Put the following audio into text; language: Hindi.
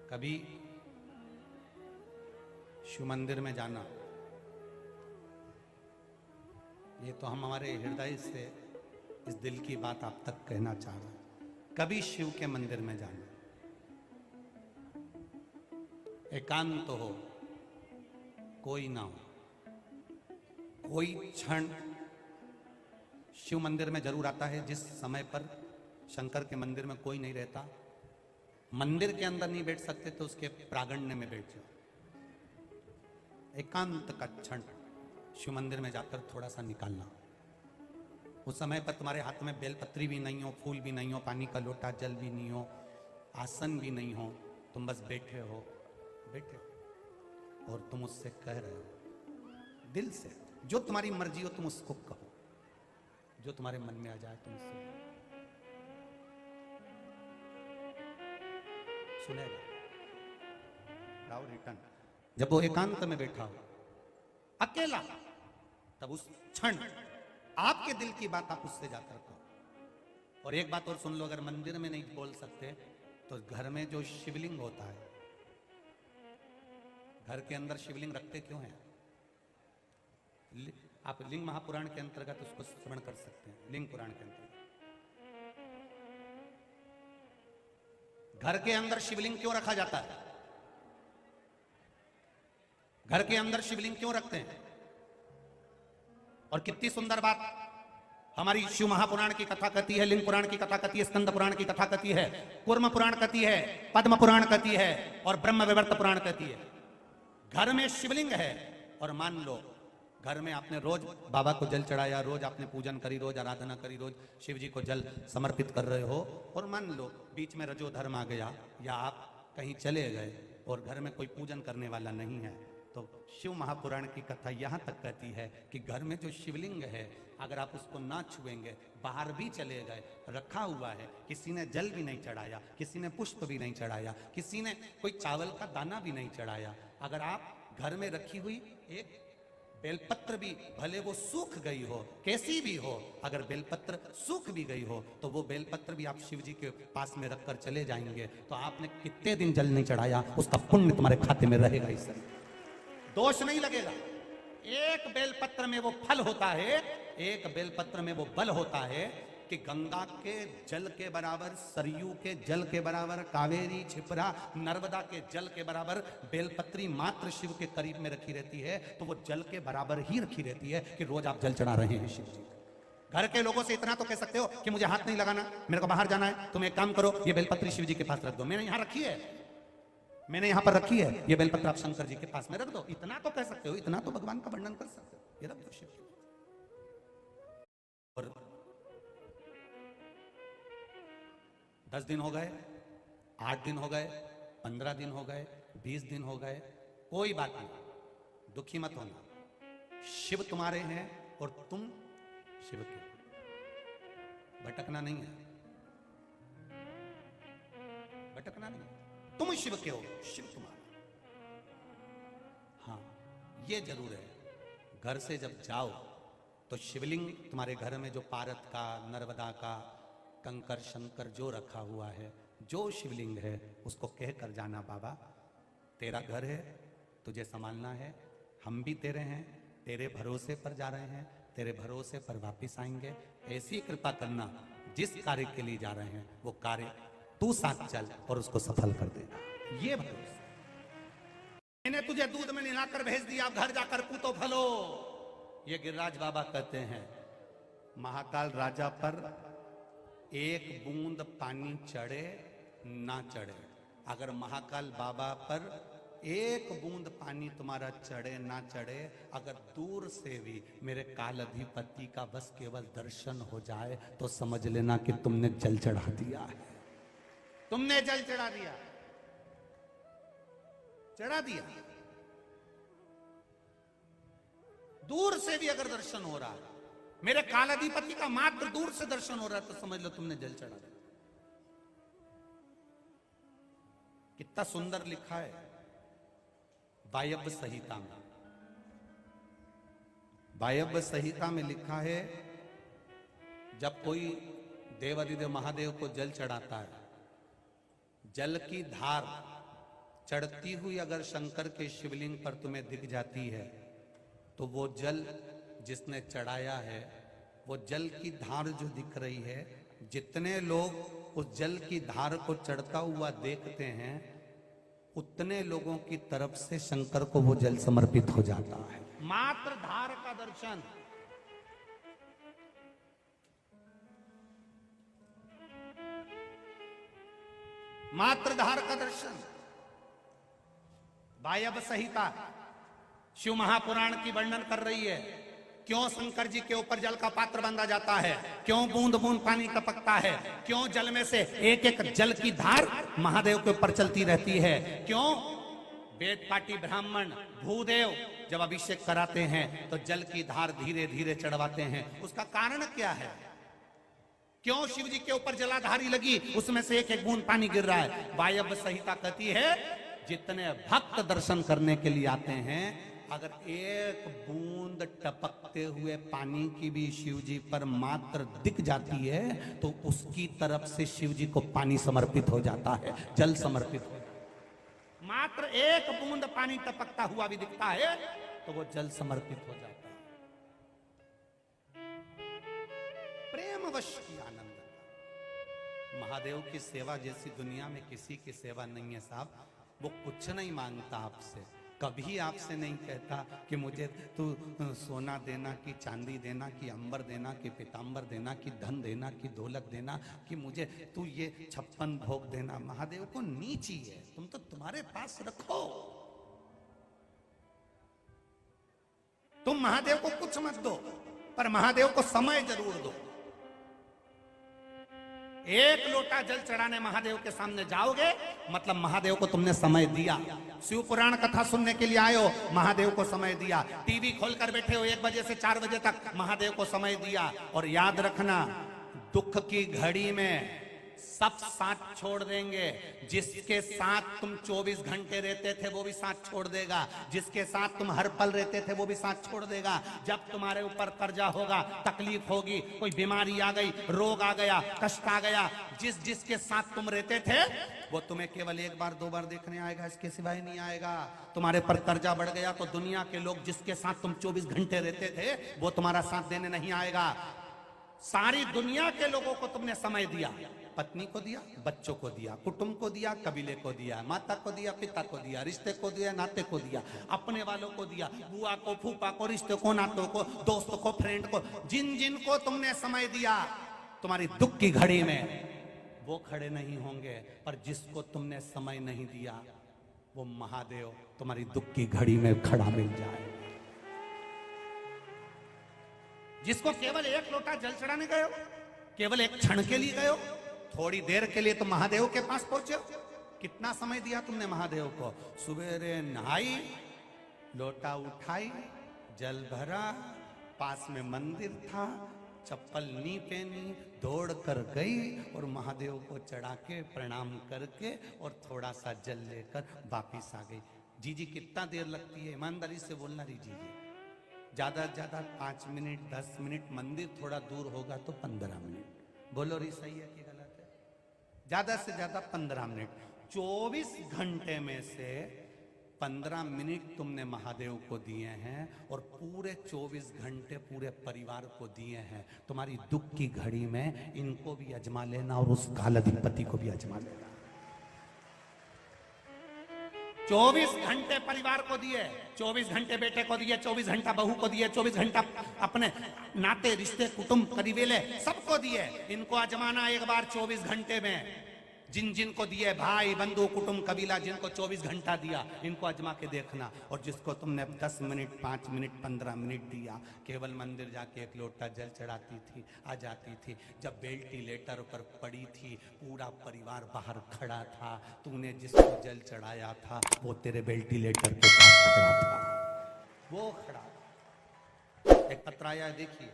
कभी शिव मंदिर में जाना, ये तो हम हमारे हृदय से इस दिल की बात आप तक कहना चाह रहे हैं। कभी शिव के मंदिर में जाना, एकांत हो, कोई ना हो, कोई क्षण शिव मंदिर में जरूर आता है जिस समय पर शंकर के मंदिर में कोई नहीं रहता। मंदिर के अंदर नहीं बैठ सकते तो उसके प्रांगण में बैठ जाओ। एकांत का क्षण शिव मंदिर में जाकर थोड़ा सा निकालना। उस समय पर तुम्हारे हाथ में बेलपत्री भी नहीं हो, फूल भी नहीं हो, पानी का लोटा जल भी नहीं हो, आसन भी नहीं हो, तुम बस बैठे हो और तुम उससे कह रहे हो दिल से, जो तुम्हारी मर्जी हो तुम उसको कहो, जो तुम्हारे मन में आ जाए तुम उससे सुनेगा। राव रिटर्न जब वो एकांत में बैठा हो अकेला, तब उस क्षण आपके दिल की बात आप उससे जाकर कहो। और एक बात और सुन लो, अगर मंदिर में नहीं बोल सकते तो घर में जो शिवलिंग होता है, घर के अंदर शिवलिंग रखते क्यों हैं? आप लिंग महापुराण के अंतर्गत उसको श्रवण कर सकते हैं। लिंग पुराण के अंतर्गत घर के अंदर शिवलिंग क्यों रखा जाता है? घर के अंदर शिवलिंग क्यों रखते हैं? और कितनी सुंदर बात हमारी शिव महापुराण की कथा कहती है, लिंग पुराण की कथा कहती है, स्कंद पुराण की कथा कहती है, कूर्म पुराण कहती है, पद्म पुराण कहती है और ब्रह्म विवर्त पुराण कहती है। घर में शिवलिंग है और मान लो घर में आपने रोज बाबा को जल चढ़ाया, रोज आपने पूजन करी, रोज आराधना करी, रोज शिव जी को जल समर्पित कर रहे हो, और मान लो बीच में रजोधर्म आ गया या आप कहीं चले गए और घर में कोई पूजन करने वाला नहीं है, तो शिव महापुराण की कथा यहाँ तक कहती है कि घर में जो शिवलिंग है अगर आप उसको ना छुएंगे, बाहर भी चले गए, रखा हुआ है, किसी ने जल भी नहीं चढ़ाया, किसी ने पुष्प भी नहीं चढ़ाया, किसी ने कोई चावल का दाना भी नहीं चढ़ाया, अगर आप घर में रखी हुई एक बेलपत्र भी, भले वो सूख गई हो, कैसी भी हो, अगर बेलपत्र सूख भी गई हो तो वो बेलपत्र भी आप शिव जी के पास में रखकर चले जाएंगे तो आपने कितने दिन जल नहीं चढ़ाया उसका पुण्य तुम्हारे खाते में रहेगा, इस दोष नहीं लगेगा। एक बेलपत्र में वो फल होता है, एक बेलपत्र में वो बल होता है कि गंगा के जल के बराबर, सरयू के जल के बराबर, कावेरी, छिपरा, नर्मदा के जल के बराबर बेलपत्री मात्र शिव के करीब में रखी रहती है, तो वो जल के बराबर ही रखी रहती है कि रोज आप जल चढ़ा रहे हैं शिव जी। घर के लोगों से इतना तो कह सकते हो कि मुझे हाथ नहीं लगाना, मेरे को बाहर जाना है, तुम एक काम करो ये बेलपत्री शिव जी के पास रख दो, मैंने यहां रखी है, मैंने यहां पर रखी है, ये बेलपत्र आप शंकर जी के पास में रख दो, इतना तो कह सकते हो, इतना तो भगवान का वर्णन कर सकते हो, ये रख दो शिव जी। और 10 दिन हो गए, 8 दिन हो गए, 15 दिन हो गए, 20 दिन हो गए, कोई बात नहीं, दुखी मत होना, शिव तुम्हारे हैं और तुम शिव के, भटकना नहीं है, भटकना नहीं, तुम शिव के हो, शिव तुम्हारा। हाँ ये जरूर है, घर से जब जाओ तो शिवलिंग तुम्हारे घर में जो पारत का, नर्मदा का, कंकर शंकर जो रखा हुआ है, जो शिवलिंग है, उसको कह कर जाना बाबा तेरा घर है, तुझे संभालना है, हम भी तेरे हैं, तेरे भरोसे पर जा रहे हैं, तेरे भरोसे पर वापिस आएंगे, ऐसी कृपा करना जिस कार्य के लिए जा रहे हैं वो कार्य तू साथ चल और उसको सफल कर देगा, ये भरोसा। मैंने तुझे दूध में नहलाकर भेज दिया, घर जाकर पूतो फलो, ये गिरिराज बाबा कहते हैं। महाकाल राजा पर एक बूंद पानी चढ़े ना चढ़े, अगर महाकाल बाबा पर एक बूंद पानी तुम्हारा चढ़े ना चढ़े, अगर दूर से भी मेरे काल अधिपति का बस केवल दर्शन हो जाए तो समझ लेना कि तुमने जल चढ़ा दिया है, तुमने जल चढ़ा दिया, चढ़ा दिया। दूर से भी अगर दर्शन हो रहा है, मेरे कालाधिपति का मात्र दूर से दर्शन हो रहा है तो समझ लो तुमने जल चढ़ा दिया। कितना सुंदर लिखा है वायव्य संहिता में, वायव्य संहिता में लिखा है जब कोई देवाधिदेव महादेव को जल चढ़ाता है, जल की धार चढ़ती हुई अगर शंकर के शिवलिंग पर तुम्हें दिख जाती है तो वो जल जिसने चढ़ाया है, वो जल की धार जो दिख रही है, जितने लोग उस जल की धार को चढ़ता हुआ देखते हैं उतने लोगों की तरफ से शंकर को वो जल समर्पित हो जाता है। मात्र धार का दर्शन, मात्र धार का दर्शन। वायव्य संहिता शिव महापुराण की वर्णन कर रही है क्यों शंकर जी के ऊपर जल का पात्र बांधा जाता है, क्यों बूंद बूंद पानी टपकता है, क्यों जल में से एक एक जल की धार महादेव के ऊपर चलती रहती है, क्यों वेद पाटी ब्राह्मण भूदेव जब अभिषेक कराते हैं तो जल की धार धीरे धीरे चढ़वाते हैं। उसका कारण क्या है? क्यों शिव जी के ऊपर जलाधारी लगी, उसमें से एक एक बूंद पानी गिर रहा है? वायव्य संहिता कहती है जितने भक्त दर्शन करने के लिए आते हैं, अगर एक बूंद टपकते हुए पानी की भी शिव जी पर मात्र दिख जाती है तो उसकी तरफ से शिव जी को पानी समर्पित हो जाता है, जल समर्पित हो जाता है। मात्र एक बूंद पानी टपकता हुआ भी दिखता है तो वो जल समर्पित हो जाता है। प्रेमवश की आनंद। महादेव की सेवा जैसी दुनिया में किसी की सेवा नहीं है साहब। वो कुछ नहीं मांगता आपसे, कभी आपसे नहीं कहता कि मुझे तू सोना देना कि चांदी देना कि अंबर देना कि पीतांबर देना कि धन देना कि दौलत देना कि मुझे तू ये 56 भोग देना। महादेव को नीची है, तुम तो तुम्हारे पास रखो। तुम महादेव को कुछ मत दो पर महादेव को समय जरूर दो। एक लोटा जल चढ़ाने महादेव के सामने जाओगे मतलब महादेव को तुमने समय दिया। शिव पुराण कथा सुनने के लिए आए हो, महादेव को समय दिया। टीवी खोलकर बैठे हो 1 बजे से 4 बजे तक, महादेव को समय दिया। और याद रखना, दुख की घड़ी में सब साथ छोड़ देंगे। जिसके साथ तुम 24 घंटे रहते थे वो भी साथ छोड़ देगा, जिसके साथ तुम हर पल रहते थे वो भी साथ छोड़ देगा। जब तुम्हारे ऊपर कर्जा होगा, तकलीफ होगी, कोई बीमारी आ गई, रोग आ गया, कष्ट आ गया, जिसके साथ तुम रहते थे वो तुम्हें केवल 1 बार 2 बार देखने आएगा, इसके सिवाय नहीं आएगा। तुम्हारे पर कर्जा बढ़ गया तो दुनिया के लोग जिसके साथ तुम 24 घंटे रहते थे वो तुम्हारा साथ देने नहीं आएगा। सारी दुनिया के लोगों को तुमने समय दिया, पत्नी को दिया, बच्चों को दिया, कुटुंब को दिया, कबीले को दिया, माता को दिया, पिता को दिया, रिश्ते को दिया, नाते को दिया, अपने वालों को दिया, बुआ को, फूफा को, रिश्ते को, नातों को, दोस्तों को, फ्रेंड को, जिन जिन को तुमने समय दिया तुम्हारी दुख की घड़ी में वो खड़े नहीं होंगे। पर जिसको तुमने समय नहीं दिया वो महादेव तुम्हारी दुख की घड़ी में खड़ा मिल जाए। जिसको केवल 1 लोटा जल चढ़ाने गए हो, केवल एक क्षण के लिए गए हो, थोड़ी देर के लिए तो महादेव के पास पहुंचे हो। कितना समय दिया तुमने महादेव को? सुबेरे नहाई, लोटा उठाई, जल भरा, पास में मंदिर था, चप्पल नहीं पहनी, दौड़ कर गई और महादेव को चढ़ा के प्रणाम करके और थोड़ा सा जल लेकर वापिस आ गई। जीजी कितना देर लगती है? ईमानदारी से बोलना रही जीजी। ज्यादा से ज्यादा 5 मिनट 10 मिनट, मंदिर थोड़ा दूर होगा तो 15 मिनट। बोलो रही सही है कि गलत है? ज्यादा से ज्यादा 15 मिनट। 24 घंटे में से 15 मिनट तुमने महादेव को दिए हैं और पूरे 24 घंटे पूरे परिवार को दिए हैं। तुम्हारी दुख की घड़ी में इनको भी आजमा लेना और उस कालाधिपति को भी आजमा लेना। 24 घंटे परिवार को दिए, 24 घंटे बेटे को दिए, 24 घंटा बहू को दिए, 24 घंटा अपने नाते रिश्ते कुटुंब करीबेले सबको दिए। इनको आजमाना एक बार 24 घंटे में। जिन जिन को दिए, भाई बंधु कुटुंब कबीला, जिनको 24 घंटा दिया, इनको आजमा के देखना। और जिसको तुमने 10 मिनट 5 मिनट 15 मिनट दिया, केवल मंदिर जाके 1 लोटा जल चढ़ाती थी, आ जाती थी। जब वेंटिलेटर पर पड़ी थी, पूरा परिवार बाहर खड़ा था, तूने जिसको जल चढ़ाया था वो तेरे वेंटिलेटर के पास खड़ा था, वो खड़ा। एक पत्र आया, देखिए।